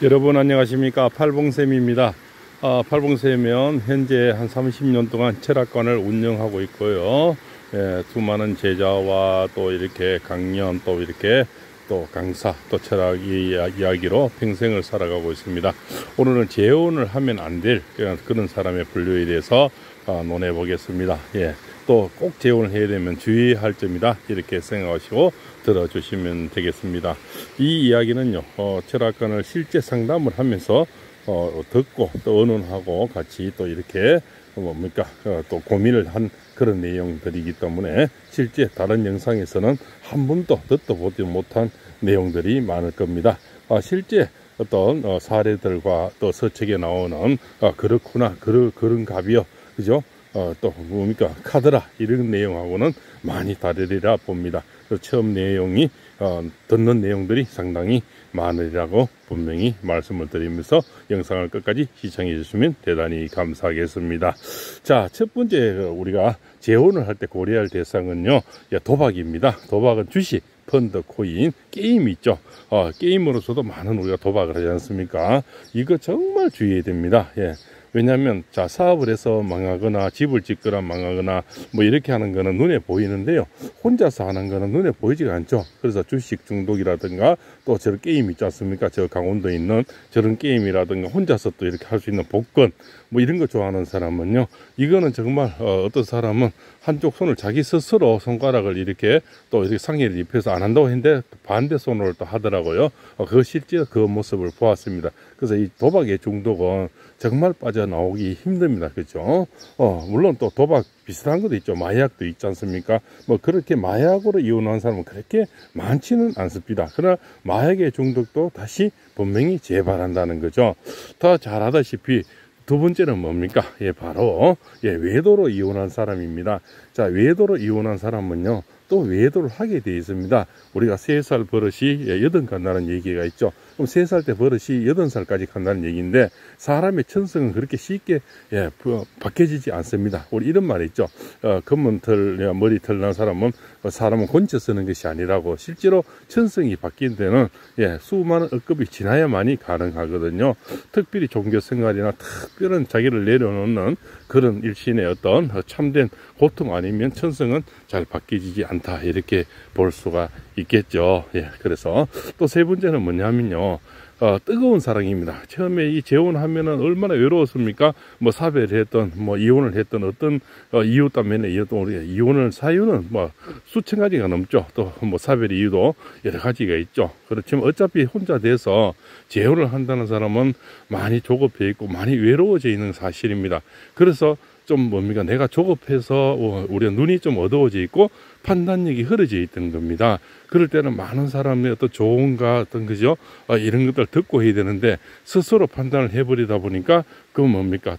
여러분 안녕하십니까. 팔봉쌤입니다. 팔봉쌤은 현재 한 30년 동안 철학관을 운영하고 있고요. 수많은 제자와 또 이렇게 강연, 또 이렇게 또 강사, 또 철학 이야기로 평생을 살아가고 있습니다. 오늘은 재혼을 하면 안 될 그런 사람의 분류에 대해서 논해 보겠습니다. 또 꼭 재혼을 해야 되면 주의할 점이다, 이렇게 생각하시고 들어주시면 되겠습니다. 이 이야기는요, 철학관을 실제 상담을 하면서 듣고 또 의논하고 같이 또 이렇게 또 고민을 한 그런 내용들이기 때문에 실제 다른 영상에서는 한 번도 듣도 보지 못한 내용들이 많을 겁니다. 실제 어떤 사례들과 또 서책에 나오는 그렇구나, 그런갑이요, 그죠? 또 카드라, 이런 내용하고는 많이 다르리라 봅니다. 처음 내용이 듣는 내용들이 상당히 많으리라고 분명히 말씀을 드리면서 영상을 끝까지 시청해 주시면 대단히 감사하겠습니다. 자, 첫 번째 우리가 재혼을 할 때 고려할 대상은요, 도박입니다. 도박은 주식, 펀드, 코인, 게임이 있죠. 게임으로서도 많은 우리가 도박을 하지 않습니까? 이거 정말 주의해야 됩니다. 왜냐하면 사업을 해서 망하거나 집을 짓거나 망하거나 이렇게 하는 거는 눈에 보이는데요, 혼자서 하는 거는 눈에 보이지가 않죠. 그래서 주식 중독이라든가 또 저런 게임 있지 않습니까? 저 강원도에 있는 저런 게임이라든가 혼자서 또 이렇게 할 수 있는 복권 이런 거 좋아하는 사람은요, 이거는 정말 어떤 사람은 한쪽 손을 자기 스스로 손가락을 이렇게 또 이렇게 상해를 입혀서 안 한다고 했는데 반대 손으로 또 하더라고요. 그 실제 그 모습을 보았습니다. 그래서 이 도박의 중독은 정말 빠져나오기 힘듭니다. 그죠? 물론 또 도박 비슷한 것도 있죠. 마약도 있지 않습니까? 그렇게 마약으로 이혼한 사람은 그렇게 많지는 않습니다. 그러나 마약의 중독도 다시 분명히 재발한다는 거죠. 더 잘 아다시피 두 번째는 뭡니까? 바로 외도로 이혼한 사람입니다. 자, 외도로 이혼한 사람은요, 또 외도를 하게 되어 있습니다. 우리가 3살 버릇이 8 간다는 얘기가 있죠. 그럼 3살 때 버릇이 8살까지 간다는 얘기인데, 사람의 천성은 그렇게 쉽게 바뀌어지지 않습니다. 우리 이런 말이 있죠. 검은 머리털 난 사람은 권쳐 쓰는 것이 아니라고. 실제로 천성이 바뀐 데는 수많은 억급이 지나야만이 가능하거든요. 특별히 종교 생활이나 특별한 자기를 내려놓는 그런 일신의 어떤 참된 고통 아니면 천성은 잘 바뀌지 않다, 이렇게 볼 수가 있겠죠. 그래서 또 세 번째는 뭐냐면요, 뜨거운 사랑입니다. 처음에 이 재혼하면은 얼마나 외로웠습니까? 사별을 했던, 이혼을 했던 어떤 이유 때문에 우리가 이혼을 사유는 수천 가지가 넘죠. 또 사별 이유도 여러 가지가 있죠. 그렇지만 어차피 혼자 돼서 재혼을 한다는 사람은 많이 조급해 있고 많이 외로워져 있는 사실입니다. 그래서 좀 내가 조급해서 우리가 눈이 좀 어두워져 있고 판단력이 흐려져 있던 겁니다. 그럴 때는 많은 사람의 어떤 조언과 그죠? 이런 것들 듣고 해야 되는데 스스로 판단을 해버리다 보니까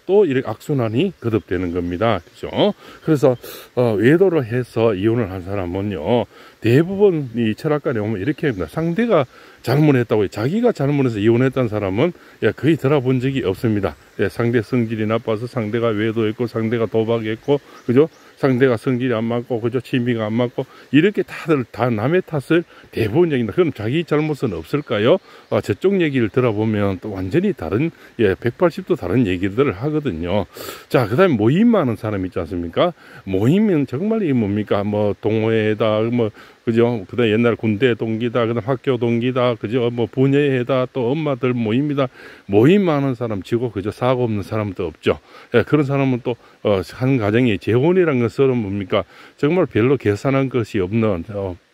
또 이렇게 악순환이 거듭되는 겁니다. 그죠? 그래서 외도를 해서 이혼을 한 사람은요, 대부분 이 철학관에 오면 이렇게 합니다. 상대가 잘못했다고, 자기가 잘못해서 이혼했다는 사람은 거의 들어본 적이 없습니다. 상대 성질이 나빠서 상대가 외도했고 상대가 도박했고, 그죠? 상대가 성질이 안 맞고, 그죠? 취미가 안 맞고, 이렇게 다 남의 탓을 대부분 얘기합니다. 그럼 자기 잘못은 없을까요? 저쪽 얘기를 들어보면 또 완전히 다른, 180도 다른 얘기들을 하거든요. 자, 그 다음에 모임 많은 사람 있지 않습니까? 모임은 정말 이게 뭡니까? 동호회다, 그죠? 그 다음에 옛날 군대 동기다, 그 다음 학교 동기다, 그죠? 부녀회다, 또 엄마들 모임이다. 모임 많은 사람 치고, 그죠? 사고 없는 사람도 없죠. 그런 사람은 또, 한 가정이 재혼이란 것은 뭡니까? 정말 별로 계산한 것이 없는,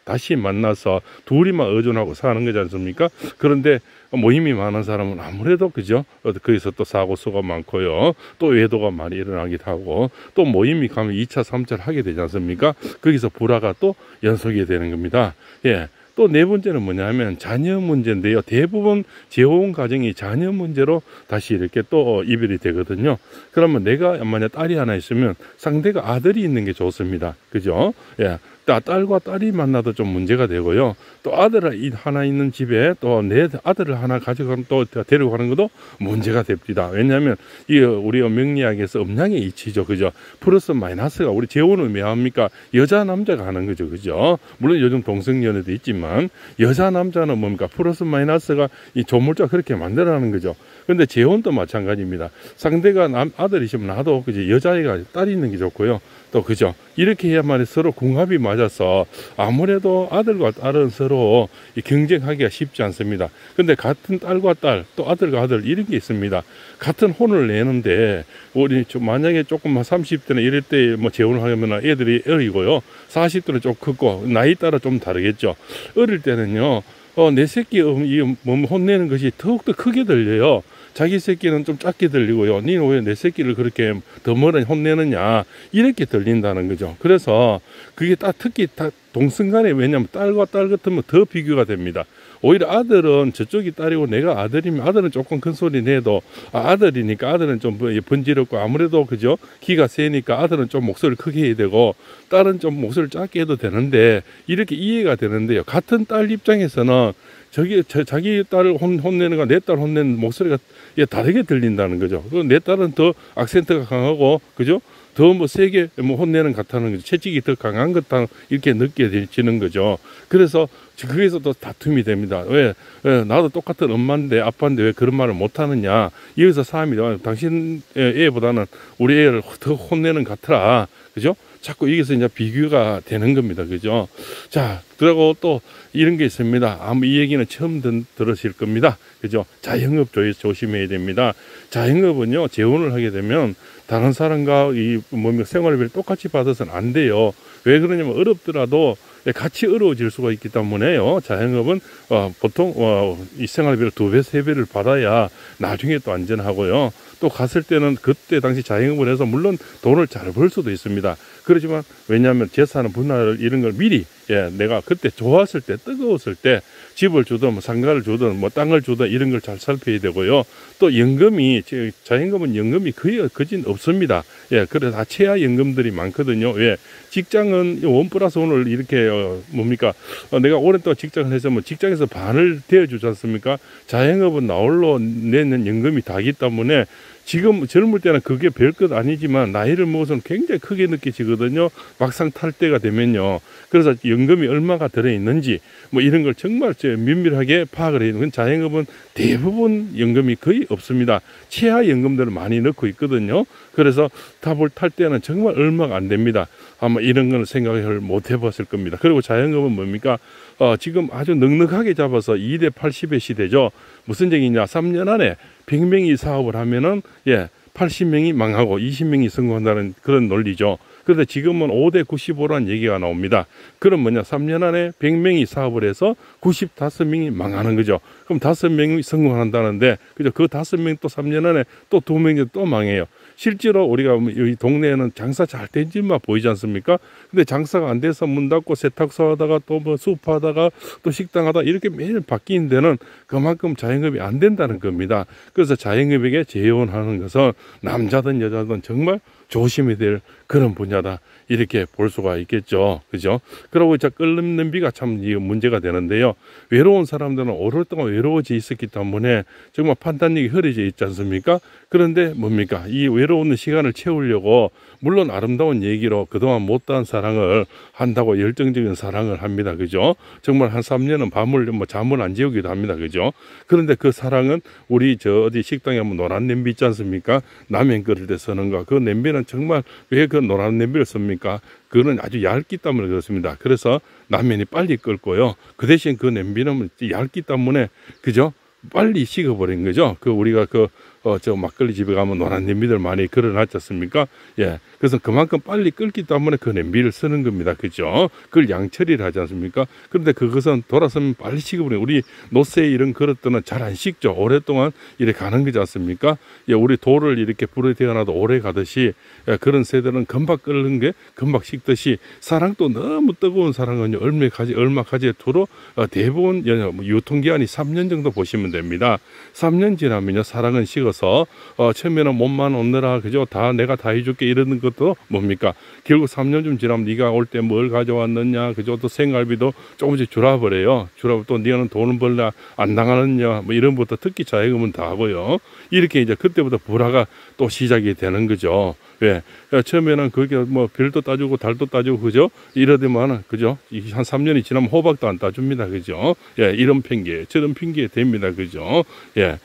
다시 만나서 둘이만 의존하고 사는 거지 않습니까? 그런데 모임이 많은 사람은 아무래도, 그죠? 거기서 또 사고수가 많고요. 또 외도가 많이 일어나기도 하고, 또 모임이 가면 2차, 3차를 하게 되지 않습니까? 거기서 불화가 또 연속이 되는 겁니다. 또 네 번째는 뭐냐면 자녀 문제인데요. 대부분 재혼 가정이 자녀 문제로 다시 이렇게 또 이별이 되거든요. 그러면 내가 만약 딸이 하나 있으면 상대가 아들이 있는 게 좋습니다. 그죠? 딸과 딸이 만나도 좀 문제가 되고요. 또 아들 하나 있는 집에 또 내 아들을 하나 가져가면 또 데리고 가는 것도 문제가 됩니다. 왜냐하면 이 우리 명리학에서 음양의 이치죠, 그죠? 플러스 마이너스가 우리 재혼은 왜 합니까? 여자 남자가 하는 거죠, 그죠? 물론 요즘 동성연애도 있지만 여자 남자는 뭡니까? 플러스 마이너스가 이 조물주가 그렇게 만들어가는 거죠. 근데 재혼도 마찬가지입니다. 상대가 아들이시면 나도 그죠? 여자애가 딸이 있는 게 좋고요. 또 그죠? 이렇게 해야만 서로 궁합이 맞아서 아무래도 아들과 딸은 서로 경쟁하기가 쉽지 않습니다. 근데 같은 딸과 딸, 또 아들과 아들 이런 게 있습니다. 같은 혼을 내는데 우리 만약에 조금 30대나 이럴 때 뭐 재혼을 하면 애들이 어리고요. 40대는 좀 크고 나이 따라 좀 다르겠죠. 어릴 때는요. 내 새끼 혼내는 것이 더욱더 크게 들려요. 자기 새끼는 좀 작게 들리고요. 니는 왜 내 새끼를 그렇게 더 멀리 혼내느냐 이렇게 들린다는 거죠. 그래서 그게 특히 동성간에 왜냐하면 딸과 딸 같으면 더 비교가 됩니다. 오히려 아들은 저쪽이 딸이고 내가 아들이면 아들은 조금 큰 소리 내도 아들이니까 아들은 좀 번지럽고 아무래도 그죠? 기가 세니까 아들은 좀 목소리를 크게 해야 되고 딸은 좀 목소리를 작게 해도 되는데 이렇게 이해가 되는데요. 같은 딸 입장에서는 자기 딸을 혼내는 거 내 딸 혼내는 목소리가 다르게 들린다는 거죠. 내 딸은 더 악센트가 강하고 그죠? 더 뭐 세게 뭐 혼내는 것 같다는 거죠. 채찍이 더 강한 것 같다 이렇게 느껴지는 거죠. 그래서 거기서 또 다툼이 됩니다. 왜 나도 똑같은 엄마인데 아빠인데 왜 그런 말을 못 하느냐. 여기서 싸움이 당신 애보다는 우리 애를 더 혼내는 것 같더라. 그죠? 자꾸 여기서 이제 비교가 되는 겁니다. 그죠? 자, 그리고 또 이런 게 있습니다. 아마 이 얘기는 처음 들으실 겁니다. 그죠? 자영업 조심해야 됩니다. 자영업은요, 재혼을 하게 되면 다른 사람과 생활비를 똑같이 받아서는 안 돼요. 왜 그러냐면 어렵더라도 같이 어려워질 수가 있기 때문에요. 자영업은 보통 이 생활비를 2배, 3배를 받아야 나중에 또 안전하고요. 또 갔을 때는 그때 당시 자영업을 해서 물론 돈을 잘 벌 수도 있습니다. 그렇지만 왜냐하면 재산 분할 이런 걸 미리 내가 그때 좋았을 때 뜨거웠을 때 집을 주든 뭐 상가를 주든 뭐 땅을 주든 이런 걸 잘 살펴야 되고요. 또 연금이 자영업은 연금이 거의 없습니다. 그래서 다 최하 연금들이 많거든요. 왜 직장은 1+1을 이렇게 뭡니까 내가 오랫동안 직장을 해서 뭐 직장에서 반을 대어주지 않습니까? 자영업은 나홀로 내는 연금이 다기 때문에 지금 젊을 때는 그게 별것 아니지만 나이를 먹어서는 굉장히 크게 느껴지거든요. 막상 탈 때가 되면요. 그래서 연금이 얼마가 들어있는지 뭐 이런 걸 정말 면밀하게 파악을 해야 되는 자영업은 대부분 연금이 거의 없습니다. 최하 연금들을 많이 넣고 있거든요. 그래서 탑을 탈 때는 정말 얼마가 안 됩니다. 아마 이런 걸 생각을 못 해봤을 겁니다. 그리고 자영업은 뭡니까? 지금 아주 넉넉하게 잡아서 2대 80의 시대죠. 무슨 얘기냐? 3년 안에 100명이 사업을 하면은 80명이 망하고 20명이 성공한다는 그런 논리죠. 그런데 지금은 5대 95라는 얘기가 나옵니다. 그럼 뭐냐? 3년 안에 100명이 사업을 해서 95명이 망하는 거죠. 그럼 5명이 성공한다는데, 그죠? 그 5명 또 3년 안에 또 2명이 또 망해요. 실제로 우리가 여기 동네에는 장사 잘 된 집만 보이지 않습니까? 근데 장사가 안 돼서 문 닫고 세탁소 하다가 또 뭐 수업하다가 또 식당 하다가 이렇게 매일 바뀌는 데는 그만큼 자영업이 안 된다는 겁니다. 그래서 자영업에게 재혼하는 것은 남자든 여자든 정말 조심해야 될 그런 분야다. 이렇게 볼 수가 있겠죠. 그죠? 그러고 이제 끓는 비가 참 문제가 되는데요. 외로운 사람들은 오랫동안 외로워져 있었기 때문에 정말 판단력이 흐려져 있지 않습니까? 그런데 뭡니까? 이 외로운 시간을 채우려고 물론 아름다운 얘기로 그동안 못다한 사랑을 한다고 열정적인 사랑을 합니다. 그죠? 정말 한 3년은 밤을 잠을 안 재우기도 합니다. 그죠? 그런데 그 사랑은 우리 어디 식당에 한번 노란 냄비 있지 않습니까? 라면 끓일 때 쓰는 거. 그 냄비는 정말 왜 그 노란 냄비를 씁니까? 그거는 아주 얇기 때문에 그렇습니다. 그래서 라면이 빨리 끓고요. 그 대신 그 냄비는 얇기 때문에 그죠? 빨리 식어버린 거죠. 우리가 저 막걸리 집에 가면 노란 냄비들 많이 걸어놨지 않습니까? 그래서 그만큼 빨리 끓기 때문에 그 냄비를 쓰는 겁니다. 그죠? 그걸 양처리를 하지 않습니까? 그런데 그것은 돌아서면 빨리 식어버리는 우리 노쇠 이런 그릇들은 잘 안 식죠. 오랫동안 이렇게 가는 거지 않습니까? 우리 돌을 이렇게 불에 태어나도 오래 가듯이 그런 새들은 금방 끓는 게 금방 식듯이 사랑도 너무 뜨거운 사랑은 얼마 가지도록 대부분 유통기한이 3년 정도 보시면 됩니다. 3년 지나면요 사랑은 식어서 처음에는 몸만 없느라 그죠? 내가 다 해줄게 이러는 것 것도 뭡니까? 결국 3년쯤 지나면 네가 올 때 뭘 가져왔느냐, 그죠? 또 생활비도 조금씩 줄어버려요. 또 네가는 돈은 벌나 안 나가느냐, 뭐 이런 것부터 특기 자해금은 다 하고요. 이렇게 이제 그때부터 불화가 또 시작이 되는 거죠. 왜? 처음에는 그게 뭐 별도 따주고 달도 따주고 그죠? 이러더만은 그죠? 한 3년이 지나면 호박도 안 따줍니다. 그죠? 예, 이런 핑계, 저런 핑계 됩니다. 그죠? 예.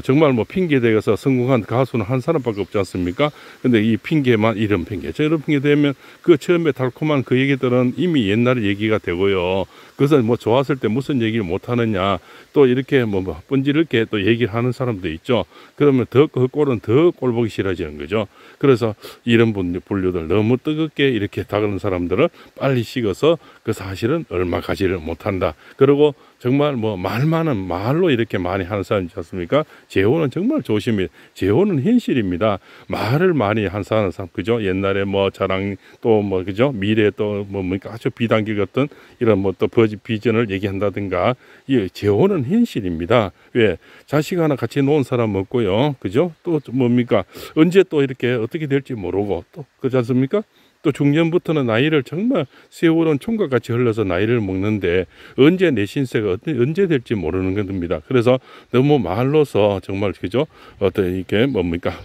정말 뭐 핑계 대서 성공한 가수는 한 사람밖에 없지 않습니까? 근데 이 핑계만 이런 핑계, 저런 핑계 되면 그 처음에 달콤한 그 얘기들은 이미 옛날 얘기가 되고요. 그래서 뭐 좋았을 때 무슨 얘기를 못 하느냐, 또 이렇게 뭐 뻔지르게 또 얘기를 하는 사람도 있죠. 그러면 더 그 꼴은 더 꼴 보기 싫어지는 거죠. 그래서 이런 분류들 너무 뜨겁게 이렇게 다가는 사람들은 빨리 식어서 그 사실은 얼마 가지를 못한다. 그리고 정말 뭐 말 많은 말로 이렇게 많이 하는 사람이지 않습니까? 재혼은 정말 조심해. 재혼은 현실입니다. 말을 많이 한 사람, 그죠? 옛날에 뭐 자랑 또 뭐 그죠? 미래 또 뭡니까? 아주 비단길 같은 이런 뭐 또 비전을 얘기한다든가. 이 재혼은 현실입니다. 왜? 자식 하나 같이 놓은 사람 없고요. 그죠? 또 뭡니까? 언제 또 이렇게 어떻게 될지 모르고 또 그렇지 않습니까? 또 중년부터는 나이를 정말 세월은 총과 같이 흘러서 나이를 먹는데 언제 내 신세가 언제 될지 모르는 겁니다. 그래서 너무 말로서 정말 그죠? 어떤 이렇게 뭡니까?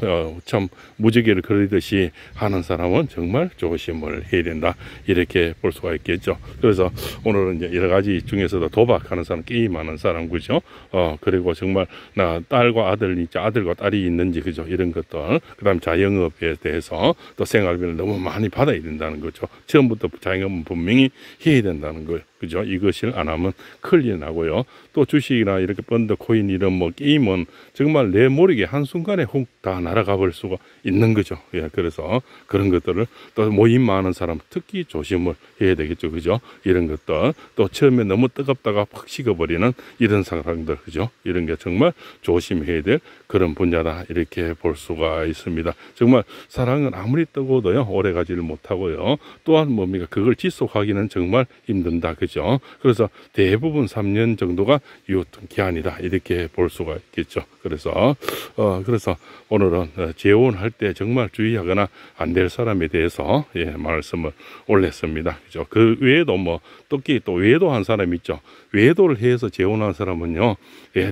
참 무지개를 그리듯이 하는 사람은 정말 조심을 해야 된다. 이렇게 볼 수가 있겠죠. 그래서 오늘은 이제 여러 가지 중에서도 도박하는 사람, 게임하는 사람, 그죠? 그리고 정말 나 딸과 아들, 이제 아들과 딸이 있는지, 그죠? 이런 것들. 그 다음 자영업에 대해서 또 생활비를 너무 많이 받아야 된다는 거죠. 처음부터 자영업은 분명히 해야 된다는 거예요. 그죠? 이것을 안 하면 큰일 나고요. 또 주식이나 이렇게 펀드, 코인 이런 뭐 게임은 정말 내 모르게 한순간에 훅 다 날아가 버릴 수가 있는 거죠. 예, 그래서 그런 것들을 또 모임 많은 사람 특히 조심을 해야 되겠죠. 그죠? 이런 것들. 또 처음에 너무 뜨겁다가 확 식어버리는 이런 사람들. 그죠? 이런 게 정말 조심해야 될 그런 분야다. 이렇게 볼 수가 있습니다. 정말 사랑은 아무리 뜨거워도요, 오래 가지를 못하고요. 또한 뭡니까? 그걸 지속하기는 정말 힘든다. 그죠? 그래서 대부분 3년 정도가 유효한 기한이다. 이렇게 볼 수가 있겠죠. 그래서 오늘은 재혼할 때 정말 주의하거나 안 될 사람에 대해서 말씀을 올렸습니다. 그죠? 그 외에도 뭐 특히 또 외도한 사람 있죠. 외도를 해서 재혼한 사람은요,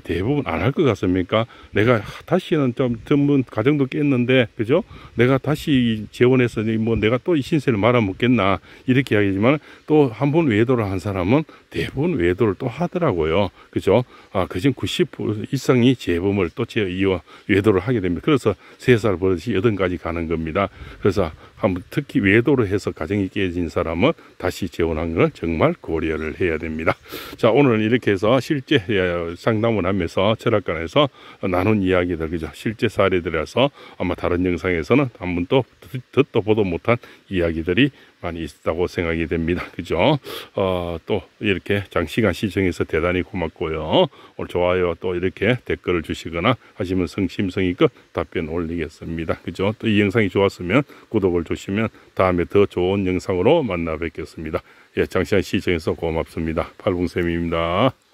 대부분 안 할 것 같습니까? 내가 다시는 좀 드문 가정도 깼는데, 그죠? 내가 다시 재혼해서 뭐 내가 또 이 신세를 말아먹겠나 이렇게 이야기하지만 또 한 번 외도를 한 사람은 대부분 외도를 또 하더라고요. 그죠? 그중 90% 이상이 재범을 또 외도를 하게 됩니다. 그래서 3살 버릇이 8까지 가는 겁니다. 그래서 한번 특히 외도를 해서 가정이 깨진 사람은 다시 재혼한 걸 정말 고려를 해야 됩니다. 자, 오늘은 이렇게 해서 실제 상담을 하면서 철학관에서 나눈 이야기들, 그죠? 실제 사례들에서 아마 다른 영상에서는 한번 또 듣도 보도 못한 이야기들이 많이 있다고 생각이 됩니다. 그죠? 또 이렇게 장시간 시청해서 대단히 고맙고요. 오늘 좋아요 또 이렇게 댓글을 주시거나 하시면 성심성의껏 답변 올리겠습니다. 그죠? 또 이 영상이 좋았으면 구독을 주시면 다음에 더 좋은 영상으로 만나 뵙겠습니다. 장시간 시청해서 고맙습니다. 팔봉쌤입니다.